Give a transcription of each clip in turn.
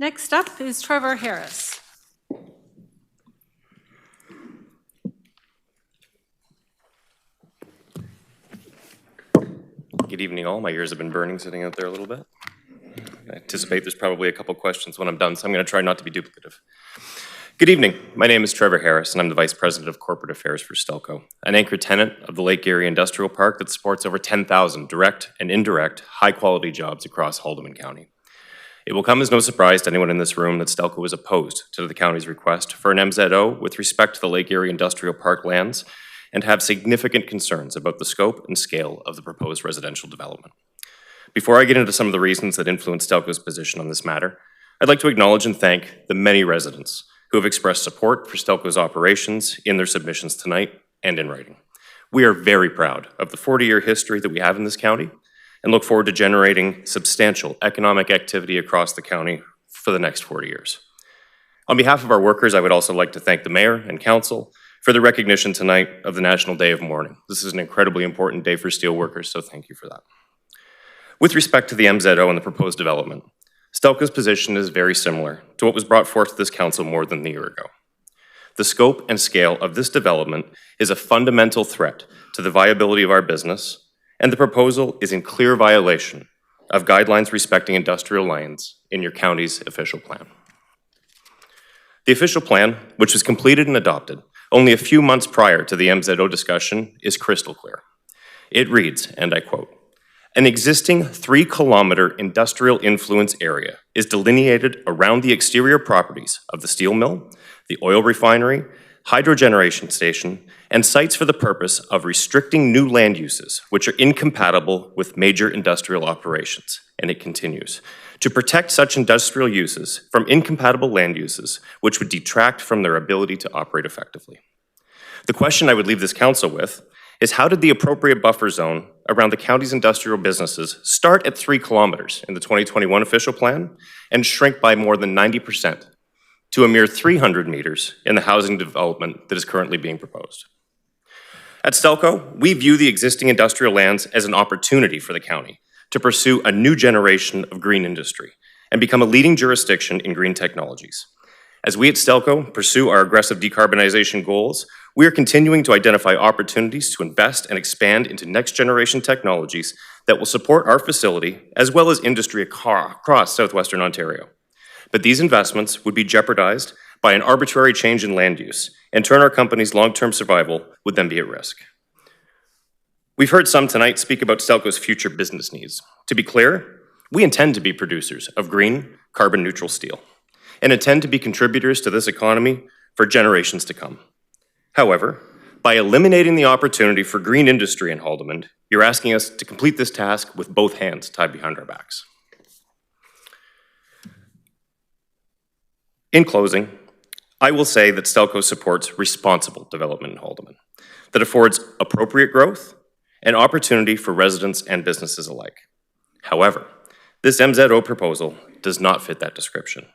Next up is Trevor Harris. Good evening all. My ears have been burning sitting out there a little bit. I anticipate there's probably a couple questions when I'm done, so I'm going to try not to be duplicative. Good evening. My name is Trevor Harris, and I'm the Vice President of Corporate Affairs for Stelco, an anchor tenant of the Lake Erie Industrial Park that supports over 10,000 direct and indirect high-quality jobs across Haldimand County. It will come as no surprise to anyone in this room that Stelco is opposed to the county's request for an MZO with respect to the Lake Erie Industrial Park lands and have significant concerns about the scope and scale of the proposed residential development. Before I get into some of the reasons that influence Stelco's position on this matter, I'd like to acknowledge and thank the many residents who have expressed support for Stelco's operations in their submissions tonight and in writing. We are very proud of the 40-year history that we have in this county and look forward to generating substantial economic activity across the county for the next 40 years. On behalf of our workers, I would also like to thank the Mayor and Council for the recognition tonight of the National Day of Mourning. This is an incredibly important day for steelworkers, so thank you for that. With respect to the MZO and the proposed development, Stelco's position is very similar to what was brought forth to this council more than a year ago. The scope and scale of this development is a fundamental threat to the viability of our business, and the proposal is in clear violation of guidelines respecting industrial lands in your county's official plan. The official plan, which was completed and adopted only a few months prior to the MZO discussion, is crystal clear. It reads, and I quote, "An existing 3-kilometer industrial influence area is delineated around the exterior properties of the steel mill, the oil refinery, hydrogeneration station, and sites for the purpose of restricting new land uses which are incompatible with major industrial operations." And it continues, "To protect such industrial uses from incompatible land uses which would detract from their ability to operate effectively." The question I would leave this council with is, how did the appropriate buffer zone around the county's industrial businesses start at 3 kilometers in the 2021 official plan and shrink by more than 90% to a mere 300 meters in the housing development that is currently being proposed? At Stelco, we view the existing industrial lands as an opportunity for the county to pursue a new generation of green industry and become a leading jurisdiction in green technologies. As we at Stelco pursue our aggressive decarbonization goals, we are continuing to identify opportunities to invest and expand into next generation technologies that will support our facility as well as industry across southwestern Ontario. But these investments would be jeopardized by an arbitrary change in land use, and turn our company's long-term survival would then be at risk. We've heard some tonight speak about Stelco's future business needs. To be clear, we intend to be producers of green, carbon-neutral steel, and intend to be contributors to this economy for generations to come. However, by eliminating the opportunity for green industry in Haldimand, you're asking us to complete this task with both hands tied behind our backs. In closing, I will say that Stelco supports responsible development in Haldimand that affords appropriate growth and opportunity for residents and businesses alike. However, this MZO proposal does not fit that description.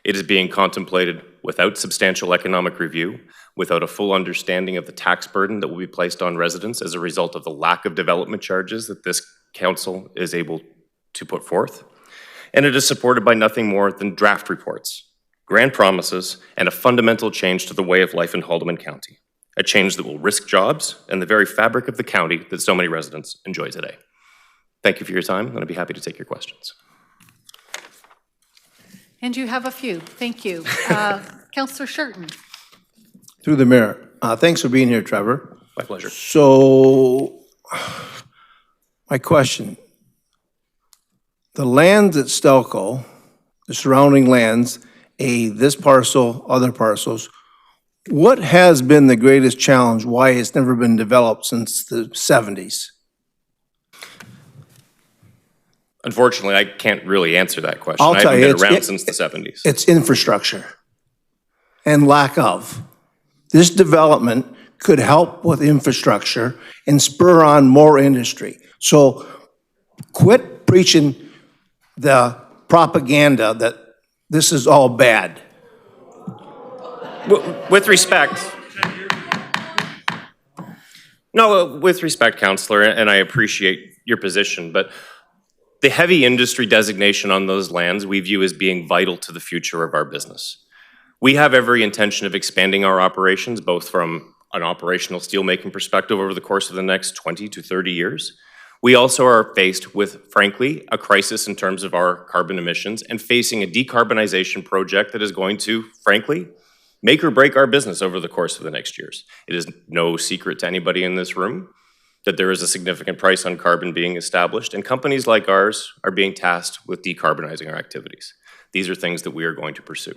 It is being contemplated without substantial economic review, without a full understanding of the tax burden that will be placed on residents as a result of the lack of development charges that this council is able to put forth. And it is supported by nothing more than draft reports, grand promises, and a fundamental change to the way of life in Haldimand County, a change that will risk jobs and the very fabric of the county that so many residents enjoy today. Thank you for your time, and I'd be happy to take your questions. And you have a few. Thank you. Councillor Shirton. Through the mayor. Thanks for being here, Trevor. My pleasure. So, my question. The lands at Stelco, the surrounding lands, this parcel, other parcels, what has been the greatest challenge? Why it's never been developed since the 70s? Unfortunately, I can't really answer that question. I'll tell I you, haven't been around since the 70s. It's infrastructure and lack of. This development could help with infrastructure and spur on more industry. So quit preaching the propaganda that this is all bad. With respect, no, with respect, Councillor, and I appreciate your position, but The heavy industry designation on those lands we view as being vital to the future of our business. We have every intention of expanding our operations, both from an operational steelmaking perspective over the course of the next 20 to 30 years. We also are faced with, frankly, a crisis in terms of our carbon emissions and facing a decarbonization project that is going to, frankly, make or break our business over the course of the next years. It is no secret to anybody in this room that there is a significant price on carbon being established, and companies like ours are being tasked with decarbonizing our activities. These are things that we are going to pursue.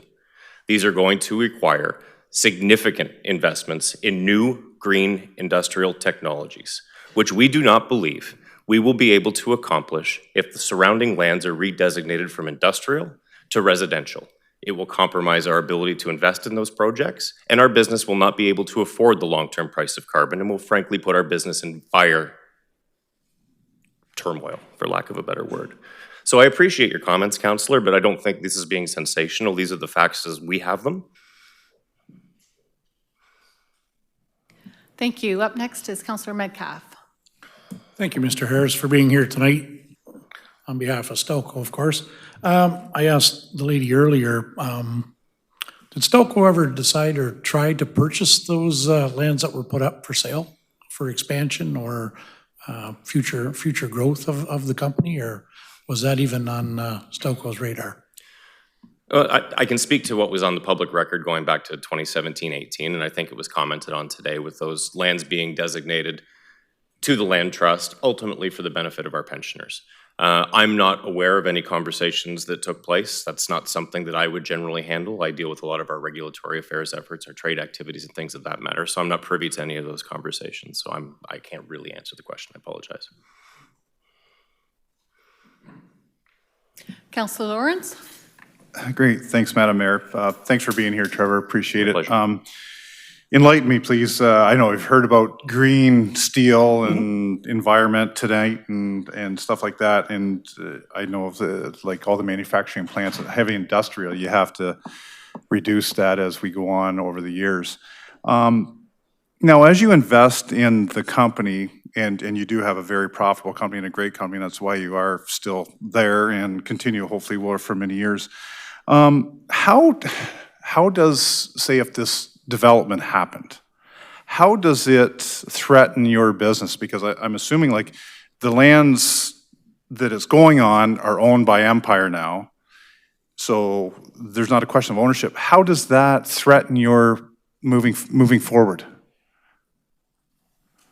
These are going to require significant investments in new green industrial technologies, which we do not believe we will be able to accomplish if the surrounding lands are redesignated from industrial to residential. It will compromise our ability to invest in those projects, and our business will not be able to afford the long-term price of carbon, and will frankly put our business in fire turmoil, for lack of a better word. So I appreciate your comments, Councillor, but I don't think this is being sensational. These are the facts as we have them. Thank you. Up next is Councillor Metcalf. Thank you, Mr. Harris, for being here tonight, on behalf of Stelco, of course. I asked the lady earlier, did Stelco ever decide or try to purchase those lands that were put up for sale for expansion or future growth of the company, or was that even on Stelco's radar? I can speak to what was on the public record going back to 2017-18, and I think it was commented on today with those lands being designated to the land trust, ultimately for the benefit of our pensioners. I'm not aware of any conversations that took place. That's not something that I would generally handle. I deal with a lot of our regulatory affairs efforts, our trade activities and things of that matter, so I'm not privy to any of those conversations, so I can't really answer the question. I apologize. Councillor Lawrence. Great. Thanks, Madam Mayor. Thanks for being here, Trevor. Appreciate it. Pleasure. Enlighten me, please. I know I've heard about green steel and environment tonight and stuff like that. And I know of like all the manufacturing plants, heavy industrial, you have to reduce that as we go on over the years. Now, as you invest in the company, and you do have a very profitable company and a great company, and that's why you are still there and continue, hopefully, will for many years. How does, say, if this development happened, how does it threaten your business? Because I'm assuming like the lands that it's going on are owned by Empire now, so there's not a question of ownership. How does that threaten your moving forward?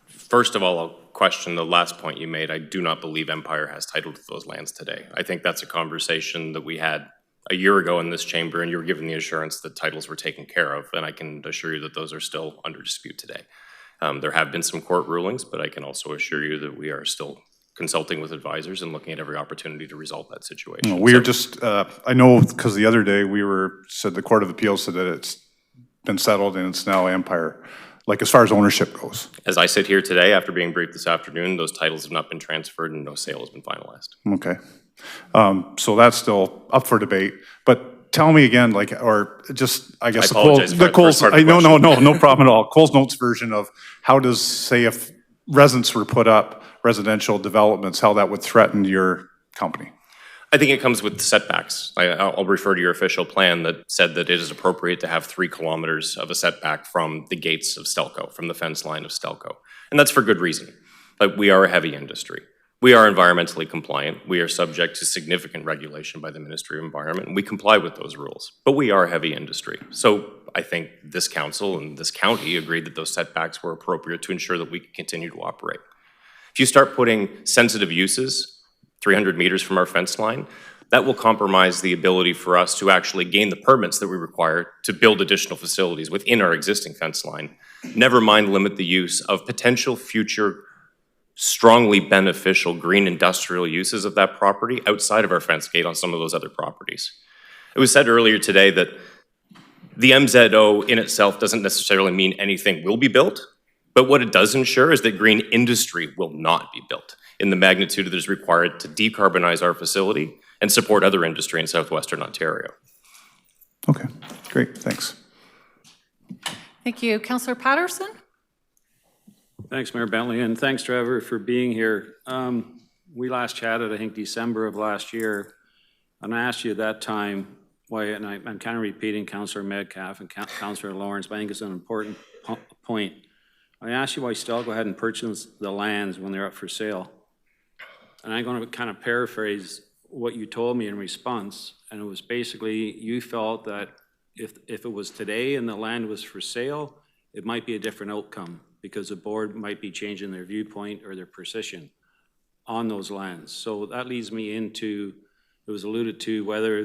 First of all, I'll question the last point you made. I do not believe Empire has title to those lands today. I think that's a conversation that we had a year ago in this chamber, and you were given the assurance that titles were taken care of, and I can assure you that those are still under dispute today. There have been some court rulings, but I can also assure you that we are still consulting with advisors and looking at every opportunity to resolve that situation. We are just, I know because the other day said the Court of Appeals said that it's been settled and it's now Empire, like as far as ownership goes. As I sit here today, after being briefed this afternoon, those titles have not been transferred and no sale has been finalized. Okay. So that's still up for debate, but tell me again, like, or just, I guess, no problem at all. Cole's Notes version of how does, say, if residents were put up, residential developments, how that would threaten your company? I think it comes with setbacks. I'll refer to your official plan that said that it is appropriate to have 3 kilometers of a setback from the gates of Stelco, from the fence line of Stelco. And that's for good reason. Like, we are a heavy industry. We are environmentally compliant. We are subject to significant regulation by the Ministry of Environment, and we comply with those rules. But we are heavy industry. So I think this council and this county agreed that those setbacks were appropriate to ensure that we could continue to operate. If you start putting sensitive uses 300 meters from our fence line, that will compromise the ability for us to actually gain the permits that we require to build additional facilities within our existing fence line. Never mind limit the use of potential future strongly beneficial green industrial uses of that property outside of our fence gate on some of those other properties. It was said earlier today that the MZO in itself doesn't necessarily mean anything will be built, but what it does ensure is that green industry will not be built in the magnitude that is required to decarbonize our facility and support other industry in southwestern Ontario. Okay, great, thanks. Thank you. Councillor Patterson? Thanks, Mayor Bentley, and thanks, Trevor, for being here. we last chatted, I think, December of last year, and I asked you at that time why, and I'm kind of repeating Councillor Metcalf and Councillor Lawrence, but I think it's an important point. I asked you why Stelco hadn't purchased the lands when they're up for sale. And I'm going to kind of paraphrase what you told me in response, and it was basically you felt that if it was today and the land was for sale, it might be a different outcome because the board might be changing their viewpoint or their position on those lands. So that leads me into, it was alluded to whether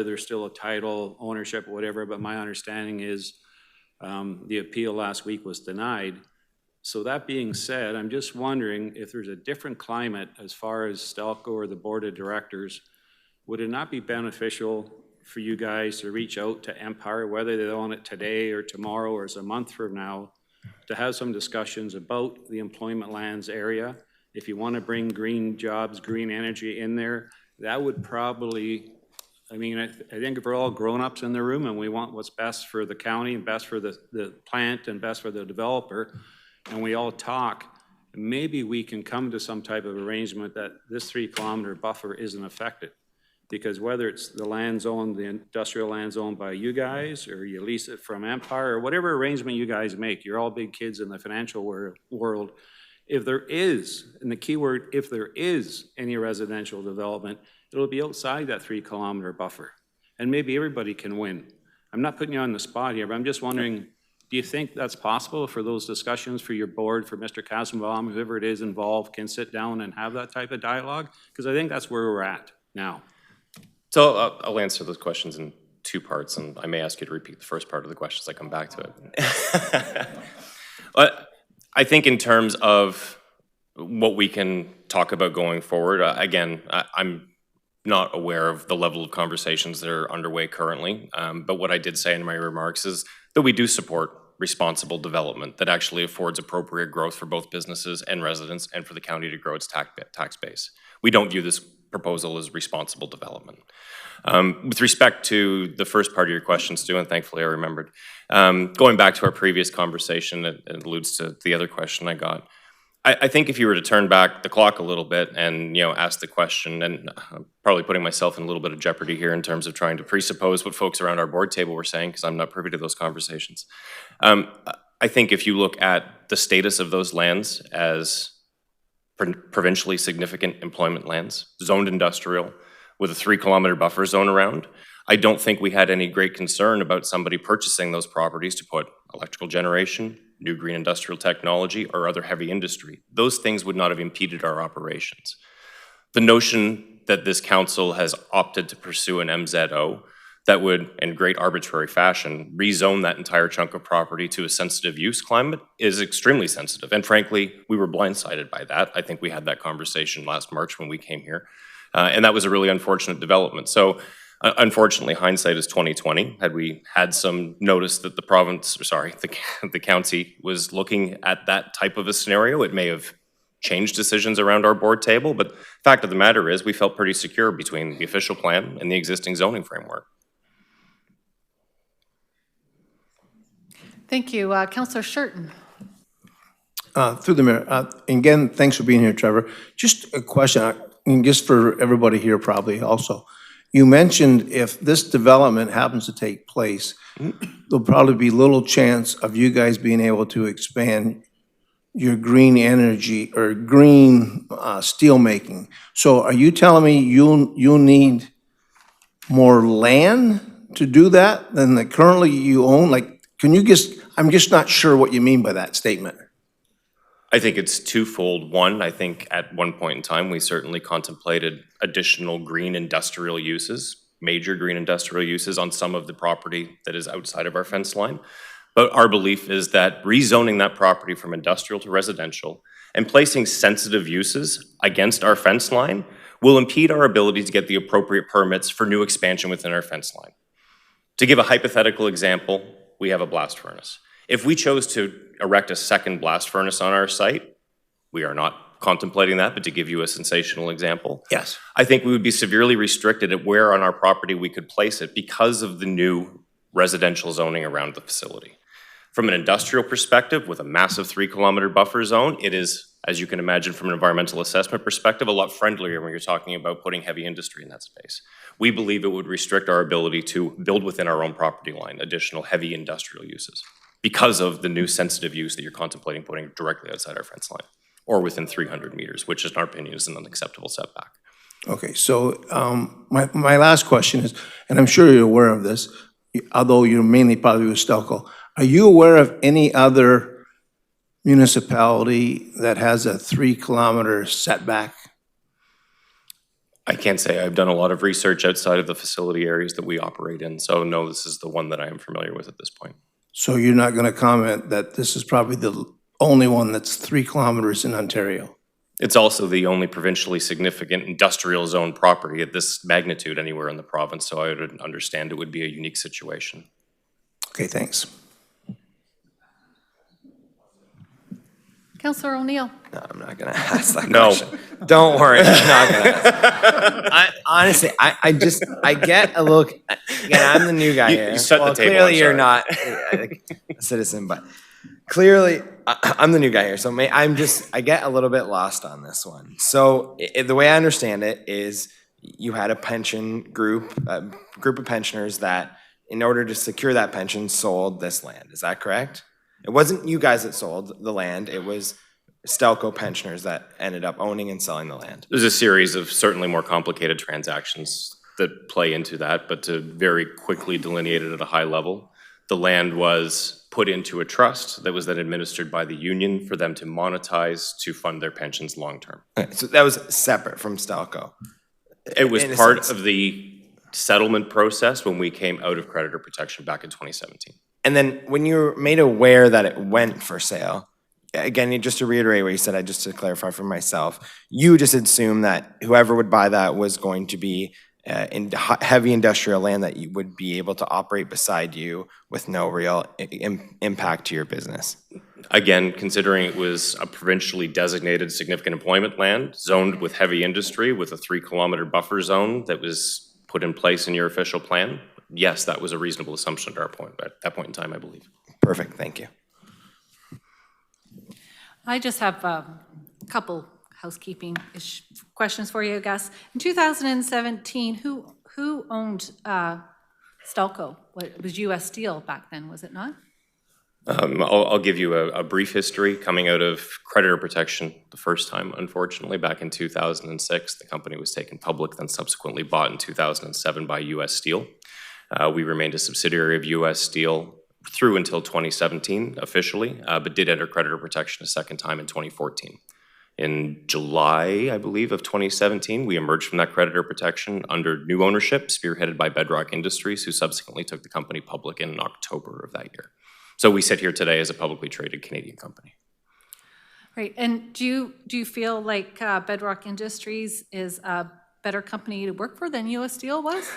there's still a title, ownership, or whatever, but my understanding is the appeal last week was denied. So that being said, I'm just wondering if there's a different climate as far as Stelco or the board of directors, would it not be beneficial for you guys to reach out to Empire, whether they own it today or tomorrow or as a month from now, to have some discussions about the employment lands area? If you want to bring green jobs, green energy in there, that would probably, I mean, I think if we're all grown-ups in the room and we want what's best for the county and best for the plant and best for the developer, and we all talk, maybe we can come to some type of arrangement that this 3-kilometer buffer isn't affected. Because whether it's the land zone, the industrial land zone by you guys, or you lease it from Empire, or whatever arrangement you guys make, you're all big kids in the financial world. If there is, and the key word, if there is any residential development, it'll be outside that 3-kilometer buffer. And maybe everybody can win. I'm not putting you on the spot here, but I'm just wondering, do you think that's possible for those discussions for your board, for Mr. Kassenbaum, whoever it is involved, can sit down and have that type of dialogue? Because I think that's where we're at now. So I'll answer those questions in 2 parts, and I may ask you to repeat the first part of the question as I come back to it. But I think in terms of what we can talk about going forward, again, I'm not aware of the level of conversations that are underway currently, but what I did say in my remarks is that we do support responsible development that actually affords appropriate growth for both businesses and residents and for the county to grow its tax base. We don't view this proposal as responsible development. With respect to the first part of your question, Stu, and thankfully I remembered, going back to our previous conversation, it alludes to the other question I got. I think if you were to turn back the clock a little bit and ask the question, and I'm probably putting myself in a little bit of jeopardy here in terms of trying to presuppose what folks around our board table were saying, because I'm not privy to those conversations. I think if you look at the status of those lands as provincially significant employment lands, zoned industrial, with a 3-kilometer buffer zone around, I don't think we had any great concern about somebody purchasing those properties to put electrical generation, new green industrial technology, or other heavy industry. Those things would not have impeded our operations. The notion that this council has opted to pursue an MZO that would, in great arbitrary fashion, rezone that entire chunk of property to a sensitive use climate is extremely sensitive. And frankly, we were blindsided by that. I think we had that conversation last March when we came here. And that was a really unfortunate development. So unfortunately, hindsight is 2020. Had we had some notice that the province, or sorry, the county was looking at that type of a scenario, it may have changed decisions around our board table. But the fact of the matter is we felt pretty secure between the official plan and the existing zoning framework. Thank you. Councillor Shirton. Through the mayor, again, thanks for being here, Trevor. Just a question, and just for everybody here probably also. You mentioned if this development happens to take place, there'll probably be little chance of you guys being able to expand your green energy or green steel making. So are you telling me you'll need more land to do that than that currently you own? Like, can you I'm just not sure what you mean by that statement. I think it's twofold. One, I think at one point in time, we certainly contemplated additional green industrial uses, major green industrial uses on some of the property that is outside of our fence line. But our belief is that rezoning that property from industrial to residential and placing sensitive uses against our fence line will impede our ability to get the appropriate permits for new expansion within our fence line. To give a hypothetical example, we have a blast furnace. If we chose to erect a second blast furnace on our site, we are not contemplating that, but to give you a sensational example, Yes. I think we would be severely restricted at where on our property we could place it because of the new residential zoning around the facility. From an industrial perspective, with a massive 3-kilometer buffer zone, it is, as you can imagine from an environmental assessment perspective, a lot friendlier when you're talking about putting heavy industry in that space. We believe it would restrict our ability to build within our own property line additional heavy industrial uses because of the new sensitive use that you're contemplating putting directly outside our fence line or within 300 meters, which in our opinion is an unacceptable setback. Okay, so my last question is, and I'm sure you're aware of this, although you're mainly probably with Stelco, are you aware of any other municipality that has a 3-kilometer setback? I can't say I've done a lot of research outside of the facility areas that we operate in, so no, this is the one that I am familiar with at this point. So you're not going to comment that this is probably the only one that's 3 kilometers in Ontario? It's also the only provincially significant industrial zone property at this magnitude anywhere in the province, so I would understand it would be a unique situation. Okay, thanks. Councillor O'Neill. No, I'm not gonna ask that No. question. Don't worry, I'm not gonna ask. Honestly, I get a little, again, I'm the new guy here. You set the Well, table, clearly I'm you're sorry. not a citizen, but clearly, I'm the new guy here, so I get a little bit lost on this one. So, the way I understand it is you had a pension group, a group of pensioners that, in order to secure that pension, sold this land. Is that correct? It wasn't you guys that sold the land, it was Stelco pensioners that ended up owning and selling the land. There's a series of certainly more complicated transactions that play into that, but to very quickly delineate it at a high level, the land was put into a trust that was then administered by the union for them to monetize to fund their pensions long-term. Okay, so that was separate from Stelco. It was In a part sense. of the settlement process when we came out of creditor protection back in 2017. And then when you were made aware that it went for sale, again, just to reiterate what you said, just to clarify for myself, you just assumed that whoever would buy that was going to be in heavy industrial land that you would be able to operate beside you with no real impact to your business. Again, considering it was a provincially designated significant employment land, zoned with heavy industry with a 3-kilometer buffer zone that was put in place in your official plan, yes, that was a reasonable assumption at that point in time, I believe. Perfect, thank you. I just have a couple housekeeping-ish questions for you, I guess. In 2017, who owned Stelco? It was U.S. Steel back then, was it not? I'll give you a brief history. Coming out of creditor protection the first time, unfortunately, back in 2006, the company was taken public, then subsequently bought in 2007 by U.S. Steel. We remained a subsidiary of U.S. Steel through until 2017 officially, but did enter creditor protection a second time in 2014. In July, I believe, of 2017, we emerged from that creditor protection under new ownership, spearheaded by Bedrock Industries, who subsequently took the company public in October of that year. So we sit here today as a publicly traded Canadian company. Right, and do you feel like Bedrock Industries is a better company to work for than U.S. Steel was?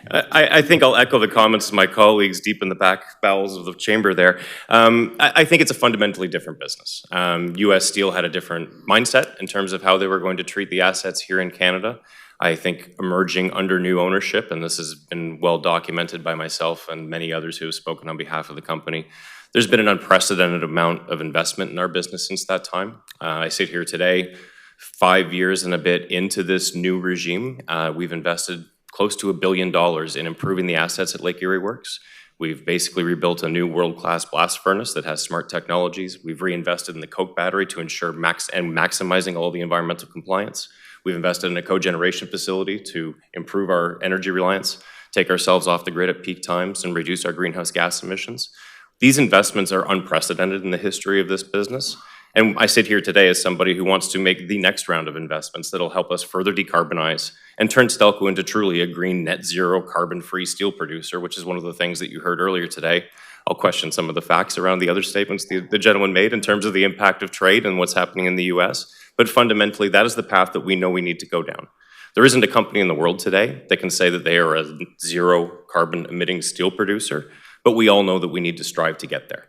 I think I'll echo the comments of my colleagues deep in the back bowels of the chamber there. I think it's a fundamentally different business. U.S. Steel had a different mindset in terms of how they were going to treat the assets here in Canada. I think emerging under new ownership, and this has been well documented by myself and many others who have spoken on behalf of the company, there's been an unprecedented amount of investment in our business since that time. I sit here today, 5 years and a bit into this new regime. We've invested close to $1 billion in improving the assets at Lake Erie Works. We've basically rebuilt a new world-class blast furnace that has smart technologies. We've reinvested in the coke battery to ensure maximizing all the environmental compliance. We've invested in a cogeneration facility to improve our energy reliance, take ourselves off the grid at peak times, and reduce our greenhouse gas emissions. These investments are unprecedented in the history of this business. And I sit here today as somebody who wants to make the next round of investments that'll help us further decarbonize and turn Stelco into truly a green net zero carbon-free steel producer, which is one of the things that you heard earlier today. I'll question some of the facts around the other statements the gentleman made in terms of the impact of trade and what's happening in the US. But fundamentally, that is the path that we know we need to go down. There isn't a company in the world today that can say that they are a zero carbon emitting steel producer, but we all know that we need to strive to get there.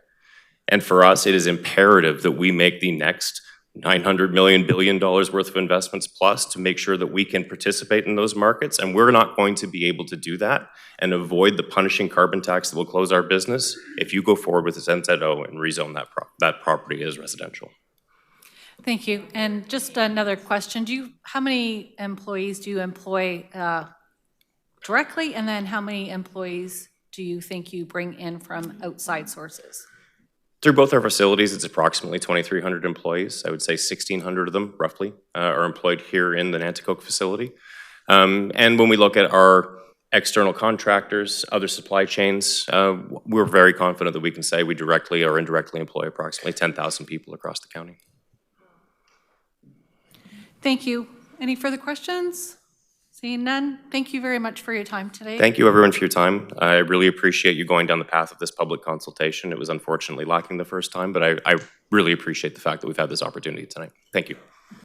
And for us, it is imperative that we make the next $900 million, billion worth of investments plus to make sure that we can participate in those markets. And we're not going to be able to do that and avoid the punishing carbon tax that will close our business if you go forward with this MZO and rezone that property as residential. Thank you. And just another question. How many employees do you employ directly? And then how many employees do you think you bring in from outside sources? Through both our facilities, it's approximately 2,300 employees. I would say 1,600 of them, roughly, are employed here in the Nanticoke facility. And when we look at our external contractors, other supply chains, we're very confident that we can say we directly or indirectly employ approximately 10,000 people across the county. Thank you. Any further questions? Seeing none, thank you very much for your time today. Thank you, everyone, for your time. I really appreciate you going down the path of this public consultation. It was unfortunately lacking the first time, but I really appreciate the fact that we've had this opportunity tonight. Thank you.